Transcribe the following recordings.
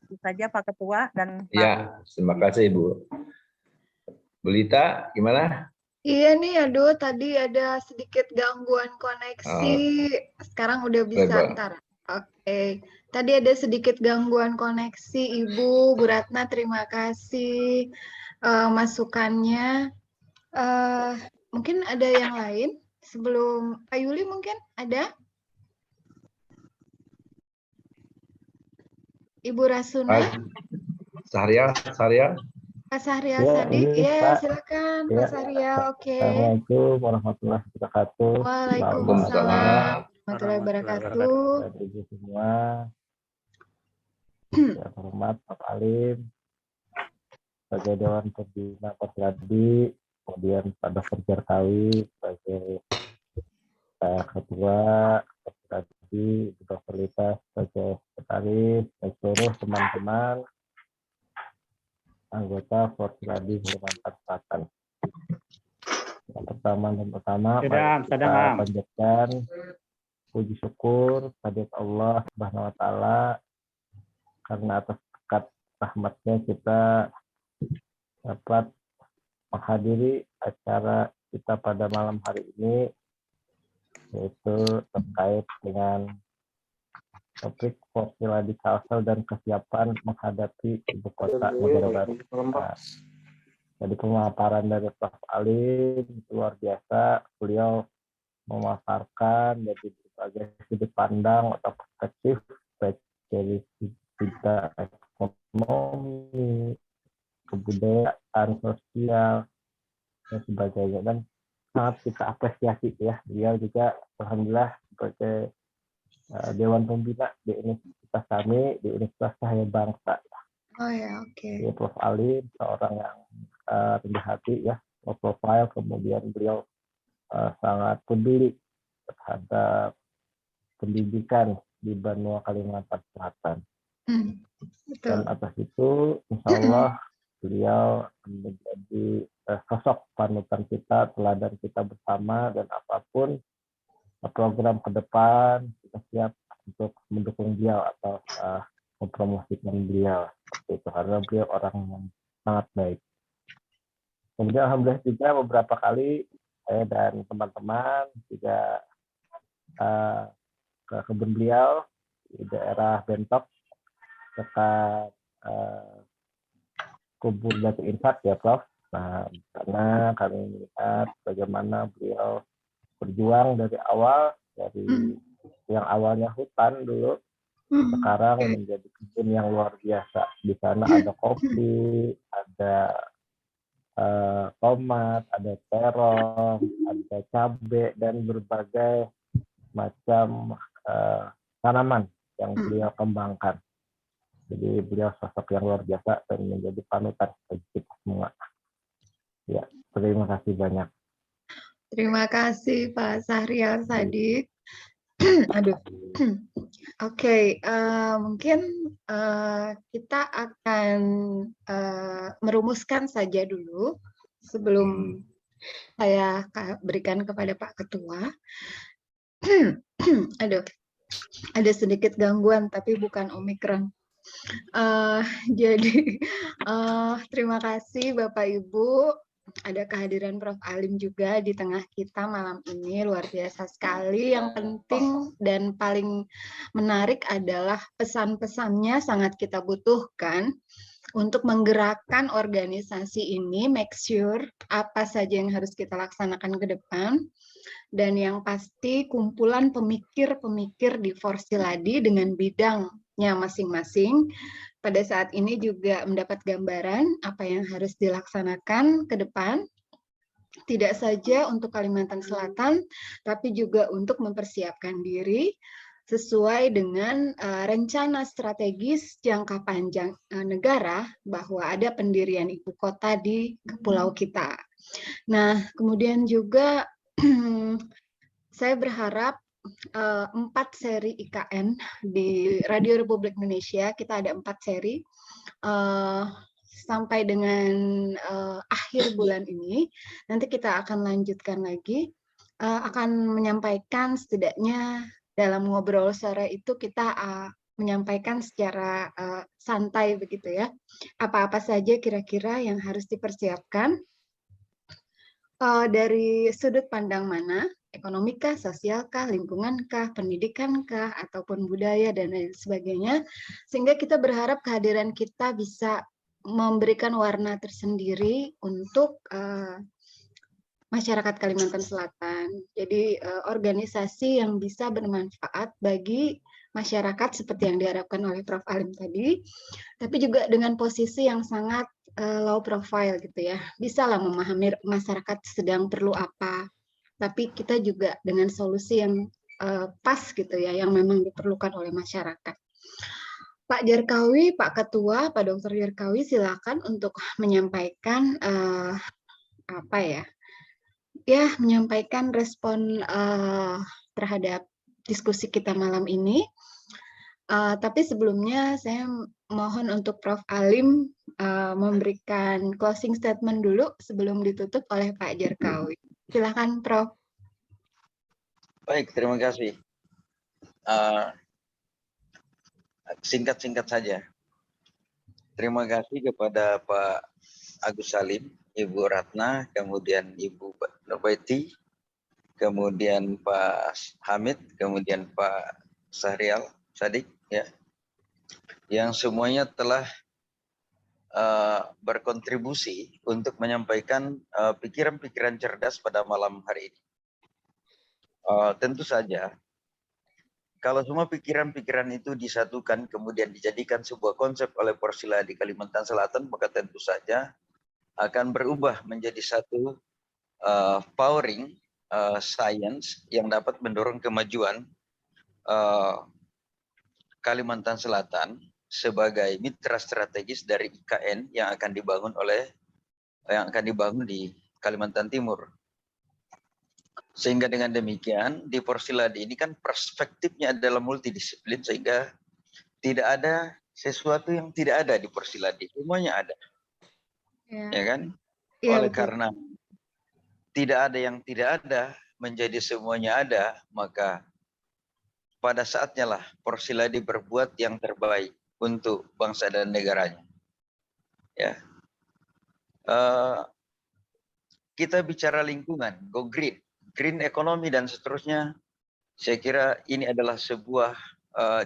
Itu saja Pak Ketua dan Pak. Ya, terima kasih Ibu. Bu Lita, gimana? Iya nih, aduh tadi ada sedikit gangguan koneksi. Sekarang udah bisa, ntar. Oke. Tadi ada sedikit gangguan koneksi, Ibu, Bu Ratna, terima kasih masukannya. Mungkin ada yang lain sebelum Pak Yuli mungkin ada? Ibu Rasuna? Sahrial. Pak Sahrial Sadik, ya silakan Pak Sahrial, oke. Assalamualaikum warahmatullahi wabarakatuh. Waalaikumsalam warahmatullahi wabarakatuh. Ibu semua, yang hormat Pak Alim, sebagai Dewan Pembina Posyandu, kemudian Pak Dr. Jarkawi sebagai Ketua Posyandu, Ibu Dr. Lita sebagai sekretaris, dan seluruh teman-teman anggota Posyandu Kalimantan Selatan. Yang pertama kita panjatkan puji syukur pada Allah Subhanahu wa taala karena atas berkat rahmatnya kita dapat menghadiri acara kita pada malam hari ini, yaitu terkait dengan topik Posyandu Kalsel dan kesiapan menghadapi ibu kota negara baru. Jadi pemaparan dari Prof. Alim luar biasa, beliau memaparkan dari berbagai sudut pandang atau perspektif, baik dari sisi ekonomi, kebudayaan, sosial, dan sebagainya, dan sangat kita apresiasi ya. Beliau juga alhamdulillah sebagai Dewan Pembina di Universitas kami, di Universitas Cahaya Bangsa. Oh ya, oke. Ya, Prof. Alim seorang yang rendah hati ya, profil, kemudian beliau sangat peduli terhadap pendidikan di Banua Kalimantan Selatan. Dan atas itu, insya Allah beliau menjadi sosok panutan kita, teladan kita bersama, dan apapun program ke depan kita siap untuk mendukung beliau atau mempromosikan beliau. Itu karena beliau orang yang sangat baik. Kemudian alhamdulillah juga beberapa kali saya dan teman-teman juga ke kebun beliau di daerah Bentok dekat kubur Batu Infak ya Prof. Nah, karena kami melihat bagaimana beliau berjuang dari awal, dari yang awalnya hutan dulu, sekarang menjadi kebun yang luar biasa. Di sana ada kopi, ada tomat, ada terong, ada cabai, dan berbagai macam tanaman yang beliau kembangkan. Jadi beliau sosok yang luar biasa dan menjadi panutan bagi kita semua. Ya, terima kasih banyak. Terima kasih Pak Sahrial Sadik. Aduh. Oke, mungkin kita akan merumuskan saja dulu sebelum saya berikan kepada Pak Ketua. Aduh, ada sedikit gangguan tapi bukan Omikron. Jadi terima kasih Bapak Ibu. Ada kehadiran Prof. Alim juga di tengah kita malam ini, luar biasa sekali. Yang penting dan paling menarik adalah pesan-pesannya sangat kita butuhkan untuk menggerakkan organisasi ini, make sure apa saja yang harus kita laksanakan ke depan. Dan yang pasti kumpulan pemikir-pemikir di Forsiladi dengan bidangnya masing-masing pada saat ini juga mendapat gambaran apa yang harus dilaksanakan ke depan, tidak saja untuk Kalimantan Selatan, tapi juga untuk mempersiapkan diri sesuai dengan rencana strategis jangka panjang negara bahwa ada pendirian ibu kota di pulau kita. Nah, kemudian juga saya berharap 4 seri IKN di Radio Republik Indonesia, kita ada 4 seri sampai dengan akhir bulan ini. Nanti kita akan lanjutkan lagi akan menyampaikan setidaknya dalam ngobrol sore itu kita menyampaikan secara santai begitu ya. Apa-apa saja kira-kira yang harus dipersiapkan dari sudut pandang mana, ekonomikah, sosialkah, lingkungankah, pendidikankah, ataupun budaya dan lain sebagainya, sehingga kita berharap kehadiran kita bisa memberikan warna tersendiri untuk masyarakat Kalimantan Selatan. Jadi organisasi yang bisa bermanfaat bagi masyarakat seperti yang diharapkan oleh Prof. Alim tadi, tapi juga dengan posisi yang sangat low profile gitu ya. Bisa lah memahami masyarakat sedang perlu apa, tapi kita juga dengan solusi yang pas gitu ya, yang memang diperlukan oleh masyarakat. Pak Jarkawi, Pak Ketua, Pak Dr. Jarkawi, silakan untuk menyampaikan menyampaikan respon terhadap diskusi kita malam ini. Tapi sebelumnya saya mohon untuk Prof. Alim memberikan closing statement dulu sebelum ditutup oleh Pak Jarkawi. Silakan, Prof. Baik, terima kasih. Singkat-singkat saja. Terima kasih kepada Pak Agus Salim, Ibu Ratna, kemudian Ibu Nurbaiti, kemudian Pak Hamid, kemudian Pak Sahrial Sadik, ya, yang semuanya telah berkontribusi untuk menyampaikan pikiran-pikiran cerdas pada malam hari ini. Tentu saja, kalau semua pikiran-pikiran itu disatukan kemudian dijadikan sebuah konsep oleh Porsila di Kalimantan Selatan, maka tentu saja akan berubah menjadi satu powering science yang dapat mendorong kemajuan Kalimantan Selatan sebagai mitra strategis dari IKN yang akan dibangun di Kalimantan Timur. Sehingga dengan demikian di Porsiladi ini kan perspektifnya adalah multidisiplin, sehingga tidak ada sesuatu yang tidak ada di Porsiladi, semuanya ada. Ya kan? Ya, Oleh betul. karena tidak ada yang tidak ada menjadi semuanya ada, maka pada saatnya lah Porsiladi berbuat yang terbaik untuk bangsa dan negaranya. Ya. Kita bicara lingkungan, go green, green economy dan seterusnya. Saya kira ini adalah sebuah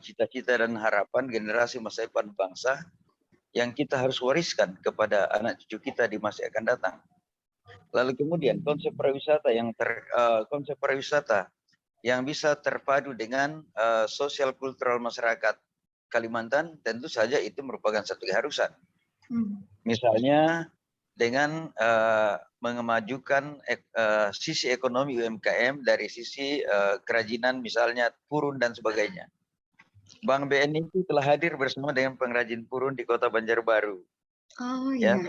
cita-cita dan harapan generasi masa depan bangsa yang kita harus wariskan kepada anak cucu kita di masa yang akan datang. Lalu kemudian konsep pariwisata yang bisa terpadu dengan sosial kultural masyarakat Kalimantan, tentu saja itu merupakan satu keharusan. Misalnya dengan mengemajukan sisi ekonomi UMKM dari sisi kerajinan misalnya purun dan sebagainya. Bank BNI itu telah hadir bersama dengan pengrajin purun di Kota Banjarbaru. Oh iya.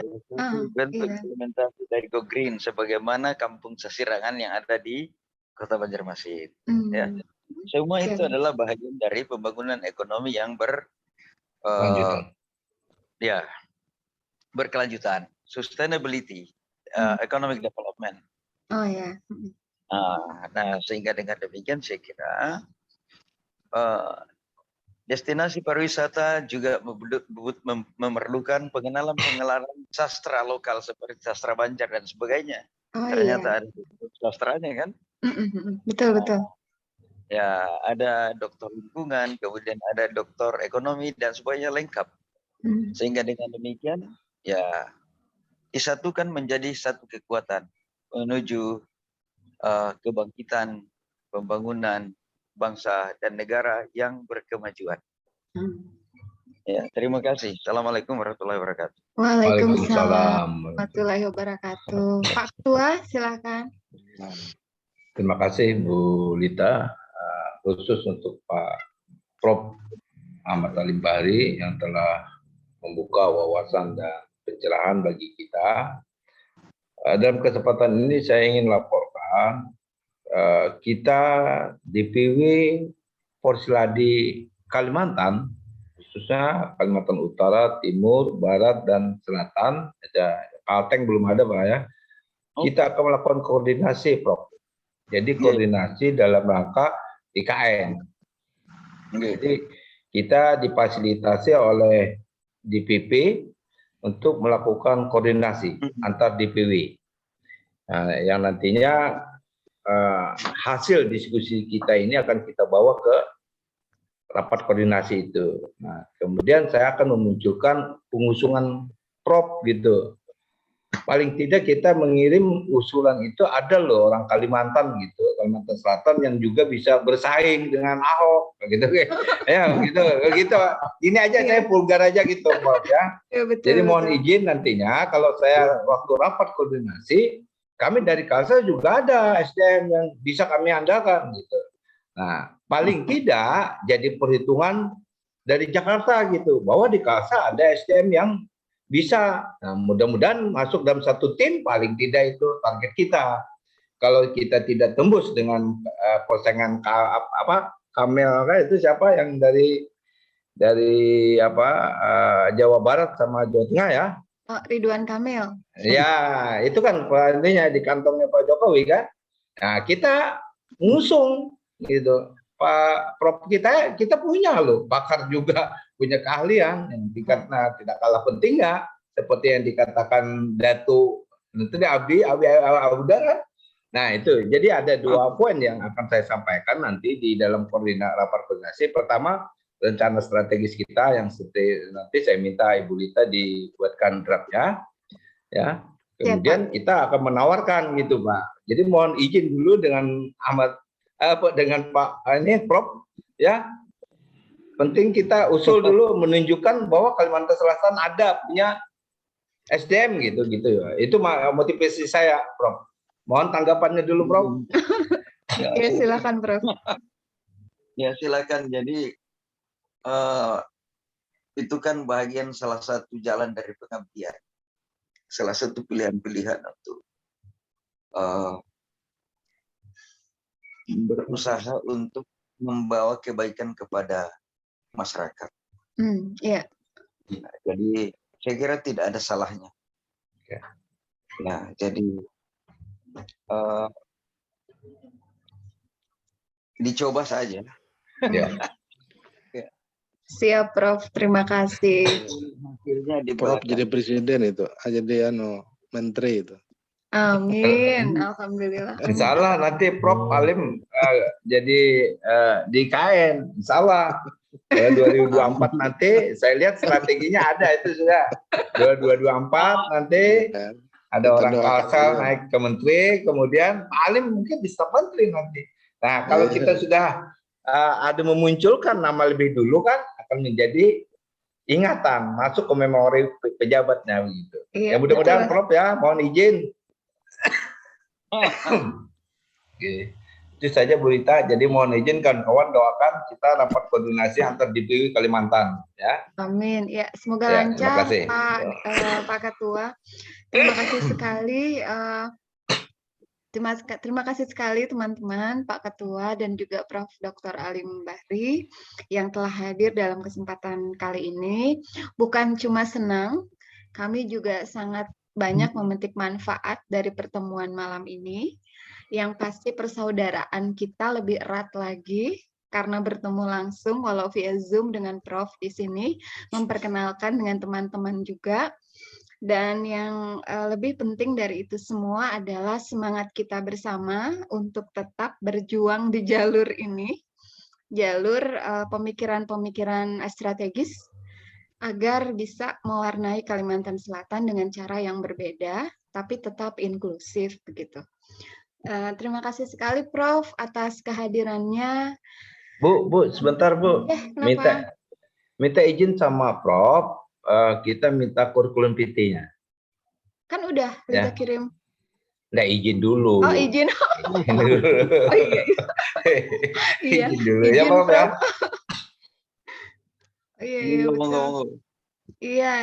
Bentuk implementasi dari Go Green sebagaimana kampung Sasirangan yang ada di Kota Banjarmasin. Ya. Semua itu adalah bahagian dari pembangunan ekonomi yang berkelanjutan. Sustainability, economic development. Oh ya. Nah, sehingga dengan demikian saya kira destinasi pariwisata juga memerlukan pengenalan sastra lokal seperti sastra Banjar dan sebagainya. Ternyata ada sastranya kan? Betul. Ya, ada doktor lingkungan, kemudian ada doktor ekonomi dan sebagainya lengkap. Sehingga dengan demikian ya disatukan menjadi satu kekuatan menuju kebangkitan, pembangunan bangsa dan negara yang berkemajuan. Ya, terima kasih. Assalamualaikum warahmatullahi wabarakatuh. Waalaikumsalam warahmatullahi wabarakatuh. Pak Ketua, silakan. Terima kasih Bu Lita, khusus untuk Pak Prof. Ahmad Salim Bahri yang telah membuka wawasan dan pencerahan bagi kita. Dalam kesempatan ini saya ingin laporkan kita DPW Porsiladi Kalimantan, khususnya Kalimantan Utara, Timur, Barat, dan Selatan, Kalteng belum ada Pak ya. Kita akan melakukan koordinasi Prof. Jadi koordinasi dalam rangka IKN. Jadi kita difasilitasi oleh DPP untuk melakukan koordinasi antar DPW. Nah, yang nantinya hasil diskusi kita ini akan kita bawa ke rapat koordinasi itu. Nah, kemudian saya akan memunculkan pengusungan prop gitu. Paling tidak kita mengirim usulan itu, ada loh orang Kalimantan gitu, Kalimantan Selatan yang juga bisa bersaing dengan Ahok gitu. Ya gitu. Ini aja saya vulgar aja gitu, Prof ya. Ya, betul, Jadi mohon betul. izin nantinya kalau saya waktu rapat koordinasi, kami dari Kalsel juga ada SDM yang bisa kami andalkan gitu. Nah, paling tidak jadi perhitungan dari Jakarta gitu, bahwa di Kalsel ada SDM yang bisa. Nah, mudah-mudahan masuk dalam satu tim, paling tidak itu target kita. Kalau kita tidak tembus dengan persaingan Kamel itu siapa yang dari Jawa Barat sama Jawa Tengah ya? Oh, Ridwan Kamil. Ya, itu kan intinya di kantongnya Pak Jokowi kan. Nah, kita ngusung gitu. Pak Prof kita punya loh pakar juga, punya keahlian yang tidak kalah penting ya, seperti yang dikatakan Datu itu Abdi Abudara. Nah itu, jadi ada 2 poin yang akan saya sampaikan nanti di dalam rapat koordinasi. Pertama, rencana strategis kita yang nanti saya minta Ibu Lita dibuatkan draftnya, ya. Kemudian kita akan menawarkan gitu Pak. Jadi mohon izin dulu dengan dengan Pak Prof ya. Penting kita usul dulu menunjukkan bahwa Kalimantan Selatan ada punya SDM gitu ya. Itu motivasi saya, Prof. Mohon tanggapannya dulu, Prof. Ya, silakan, Prof. Ya, silakan. Jadi itu kan bagian salah satu jalan dari pengabdian. Salah satu pilihan-pilihan untuk berusaha untuk membawa kebaikan kepada masyarakat. Iya. Nah, jadi saya kira tidak ada salahnya. Nah, jadi dicoba saja. Ya. Siap, Prof. Terima kasih. Prof jadi presiden itu, jadi menteri itu. Amin. Alhamdulillah. Insya Allah nanti Prof Alim jadi di KN. Insya Allah 2024 nanti saya lihat strateginya ada itu sudah. 2024 nanti ada orang Kalsel naik ke menteri, kemudian Pak Alim mungkin di staf menteri nanti. Nah kalau kita sudah ada memunculkan nama lebih dulu kan akan menjadi ingatan masuk ke memori pejabatnya begitu. Iya, Ya mudah-mudahan Prof ya, mohon izin. Oke. Itu saja Bu Rita. Jadi mohon izin kawan-kawan doakan kita rapat koordinasi antar DPW Kalimantan ya. Amin. Ya, semoga Ya, lancar terima kasih. Pak Ketua. Terima kasih sekali. Terima kasih sekali teman-teman, Pak Ketua dan juga Prof. Dr. Alim Bahri yang telah hadir dalam kesempatan kali ini. Bukan cuma senang, kami juga sangat banyak memetik manfaat dari pertemuan malam ini. Yang pasti persaudaraan kita lebih erat lagi karena bertemu langsung walau via Zoom dengan Prof di sini, memperkenalkan dengan teman-teman juga. Dan yang lebih penting dari itu semua adalah semangat kita bersama untuk tetap berjuang di jalur ini, jalur pemikiran-pemikiran strategis, agar bisa mewarnai Kalimantan Selatan dengan cara yang berbeda, tapi tetap inklusif begitu. Terima kasih sekali Prof atas kehadirannya. Bu, sebentar Bu. Minta izin sama Prof. Kita minta kurikulum PT-nya. Kan udah kita kirim. Nggak, izin dulu. Oh, izin. Oh iya. Iya. Izin dulu ya Prof ya. Iya, betul. Iya,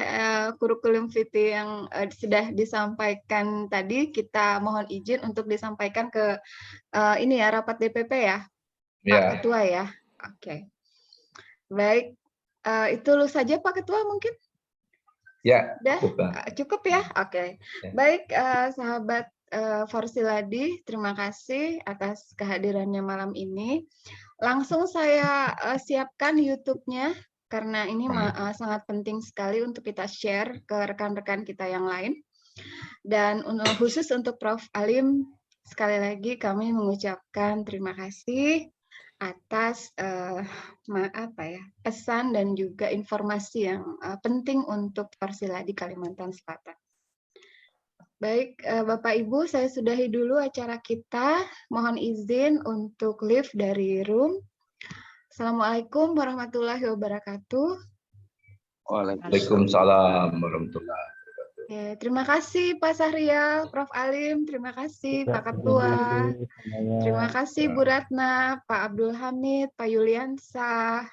kurikulum VT yang sudah disampaikan tadi, kita mohon izin untuk disampaikan ke ini ya, rapat DPP ya, Pak Ketua ya. Oke. Baik, itu saja Pak Ketua mungkin? Ya, cukup ya? Oke. Ya. Baik, sahabat Forsiladi, terima kasih atas kehadirannya malam ini. Langsung saya siapkan YouTube-nya karena ini sangat penting sekali untuk kita share ke rekan-rekan kita yang lain. Dan khusus untuk Prof. Alim, sekali lagi kami mengucapkan terima kasih atas pesan dan juga informasi yang penting untuk Forsiladi Kalimantan Selatan. Baik, Bapak Ibu, saya sudahi dulu acara kita. Mohon izin untuk live dari room. Assalamualaikum warahmatullahi wabarakatuh. Waalaikumsalam warahmatullahi wabarakatuh. Oke, terima kasih Pak Sahrial, Prof. Alim, terima kasih Pak Ketua. Terima kasih Bu Ratna, Pak Abdul Hamid, Pak Yuliansah,